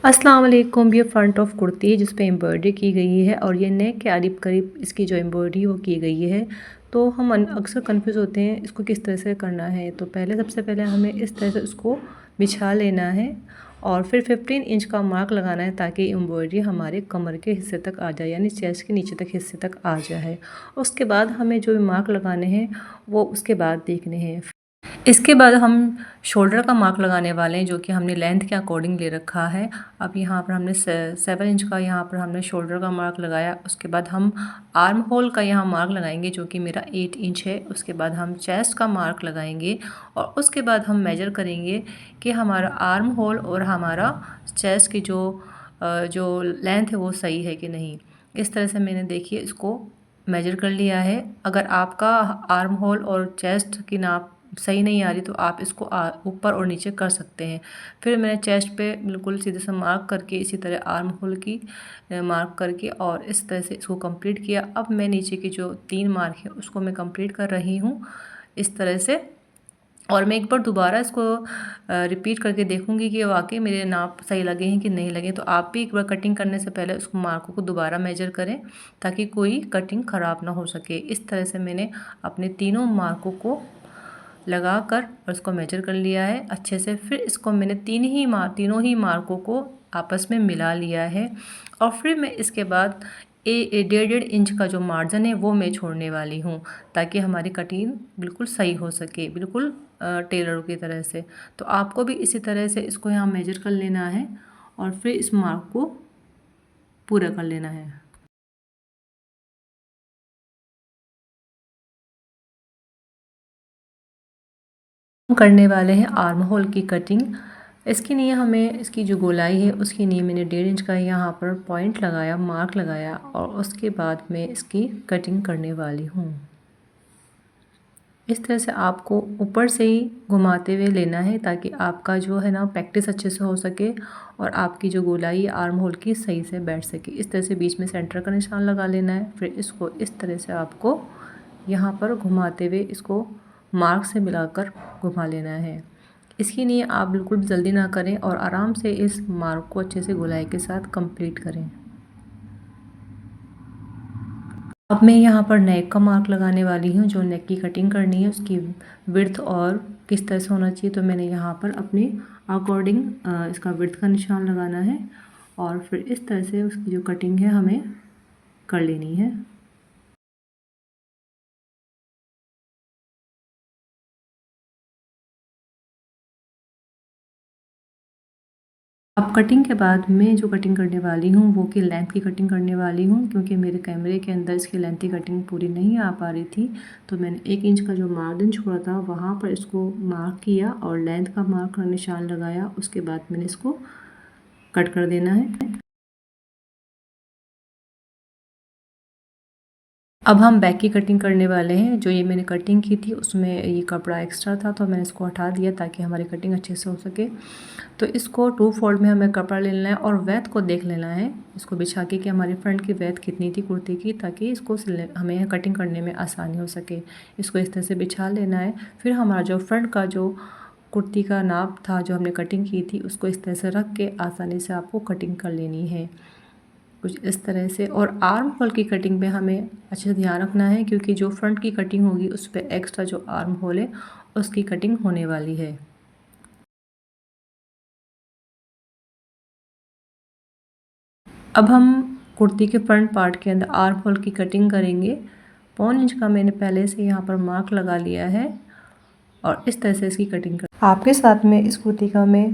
अस्सलाम वालेकुम। ये फ्रंट ऑफ कुर्ती है जिस पे एम्ब्रॉयडरी की गई है और ये नेक के करीब इसकी जो एम्ब्रॉयडरी वो की गई है। तो हम अक्सर कंफ्यूज होते हैं इसको किस तरह से करना है। तो सबसे पहले हमें इस तरह से उसको बिछा लेना है और फिर 15 इंच का मार्क लगाना है ताकि एम्ब्रॉयडरी हमारे कमर के हिस्से तक आ जाए, यानी चेस्ट के नीचे तक हिस्से तक आ जाए। उसके बाद हमें जो मार्क लगाने हैं वो उसके बाद देखने हैं। इसके बाद हम शोल्डर का मार्क लगाने वाले हैं जो कि हमने लेंथ के अकॉर्डिंग ले रखा है। अब यहाँ पर हमने 7 इंच का यहाँ पर हमने शोल्डर का मार्क लगाया। उसके बाद हम आर्म होल का यहाँ मार्क लगाएंगे जो कि मेरा 8 इंच है। उसके बाद हम चेस्ट का मार्क लगाएंगे और उसके बाद हम मेजर करेंगे कि हमारा आर्म होल और हमारा चेस्ट की जो लेंथ है वो सही है कि नहीं। इस तरह से मैंने देखिए इसको मेजर कर लिया है। अगर आपका आर्म होल और चेस्ट की नाप सही नहीं आ रही तो आप इसको ऊपर और नीचे कर सकते हैं। फिर मैंने चेस्ट पे बिल्कुल सीधे से मार्क करके इसी तरह आर्म होल की मार्क करके और इस तरह से इसको कंप्लीट किया। अब मैं नीचे की जो 3 मार्क है उसको मैं कंप्लीट कर रही हूँ इस तरह से। और मैं एक बार दोबारा इसको रिपीट करके देखूंगी कि वाकई मेरे नाप सही लगे हैं कि नहीं लगे। तो आप भी एक बार कटिंग करने से पहले उसको मार्कों को दोबारा मेजर करें ताकि कोई कटिंग ख़राब ना हो सके। इस तरह से मैंने अपने तीनों मार्कों को लगा कर और इसको मेजर कर लिया है अच्छे से। फिर इसको मैंने तीनों ही मार्कों को आपस में मिला लिया है और फिर मैं इसके बाद 1.5 इंच का जो मार्जिन है वो मैं छोड़ने वाली हूँ ताकि हमारी कटिंग बिल्कुल सही हो सके, बिल्कुल टेलरों की तरह से। तो आपको भी इसी तरह से इसको यहाँ मेजर कर लेना है और फिर इस मार्क को पूरा कर लेना है। हम करने वाले हैं आर्म होल की कटिंग। इसके लिए हमें इसकी जो गोलाई है उसके लिए मैंने 1.5 इंच का यहाँ पर पॉइंट लगाया, मार्क लगाया और उसके बाद मैं इसकी कटिंग करने वाली हूँ। इस तरह से आपको ऊपर से ही घुमाते हुए लेना है ताकि आपका जो है ना प्रैक्टिस अच्छे से हो सके और आपकी जो गोलाई आर्म होल की सही से बैठ सके। इस तरह से बीच में सेंटर का निशान लगा लेना है। फिर इसको इस तरह से आपको यहाँ पर घुमाते हुए इसको मार्क से मिलाकर घुमा लेना है। इसके लिए आप बिल्कुल भी जल्दी ना करें और आराम से इस मार्क को अच्छे से गोलाई के साथ कंप्लीट करें। अब मैं यहाँ पर नेक का मार्क लगाने वाली हूँ। जो नेक की कटिंग करनी है उसकी विड्थ और किस तरह से होना चाहिए, तो मैंने यहाँ पर अपने अकॉर्डिंग इसका विड्थ का निशान लगाना है और फिर इस तरह से उसकी जो कटिंग है हमें कर लेनी है। अब कटिंग के बाद मैं जो कटिंग करने वाली हूँ वो कि लेंथ की कटिंग करने वाली हूँ, क्योंकि मेरे कैमरे के अंदर इसकी लेंथ की कटिंग पूरी नहीं आ पा रही थी। तो मैंने 1 इंच का जो मार्जिन छोड़ा था वहाँ पर इसको मार्क किया और लेंथ का मार्क का निशान लगाया। उसके बाद मैंने इसको कट कर देना है। अब हम बैक की कटिंग करने वाले हैं। जो ये मैंने कटिंग की थी उसमें ये कपड़ा एक्स्ट्रा था तो मैंने इसको हटा दिया ताकि हमारी कटिंग अच्छे से हो सके। तो इसको 2 फोल्ड में हमें कपड़ा ले लेना है और वेथ को देख लेना है इसको बिछा के कि हमारी फ्रंट की वेथ कितनी थी कुर्ती की, ताकि इसको हमें कटिंग करने में आसानी हो सके। इसको इस तरह से बिछा लेना है। फिर हमारा जो फ्रंट का जो कुर्ती का नाप था जो हमने कटिंग की थी उसको इस तरह से रख के आसानी से आपको कटिंग कर लेनी है कुछ इस तरह से। और आर्म होल की कटिंग पे हमें अच्छे से ध्यान रखना है क्योंकि जो फ्रंट की कटिंग होगी उस पर एक्स्ट्रा जो आर्म होल है उसकी कटिंग होने वाली है। अब हम कुर्ती के फ्रंट पार्ट के अंदर आर्म होल की कटिंग करेंगे। 1.25 इंच का मैंने पहले से यहाँ पर मार्क लगा लिया है और इस तरह से इसकी कटिंग कर आपके साथ में इस कुर्ती का मैं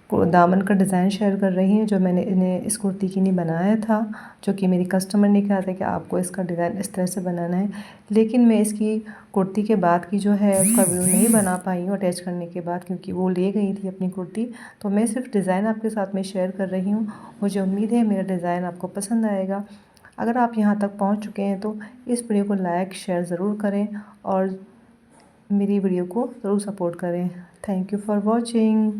दामन का डिज़ाइन शेयर कर रही हूँ जो मैंने इन्हें इस कुर्ती के लिए बनाया था, जो कि मेरी कस्टमर ने कहा था कि आपको इसका डिज़ाइन इस तरह से बनाना है। लेकिन मैं इसकी कुर्ती के बाद की जो है उसका वीडियो नहीं बना पाई हूँ अटैच करने के बाद, क्योंकि वो ले गई थी अपनी कुर्ती। तो मैं सिर्फ डिज़ाइन आपके साथ में शेयर कर रही हूँ। मुझे उम्मीद है मेरा डिज़ाइन आपको पसंद आएगा। अगर आप यहाँ तक पहुँच चुके हैं तो इस वीडियो को लाइक शेयर ज़रूर करें और मेरी वीडियो को ज़रूर सपोर्ट करें। Thank you for watching.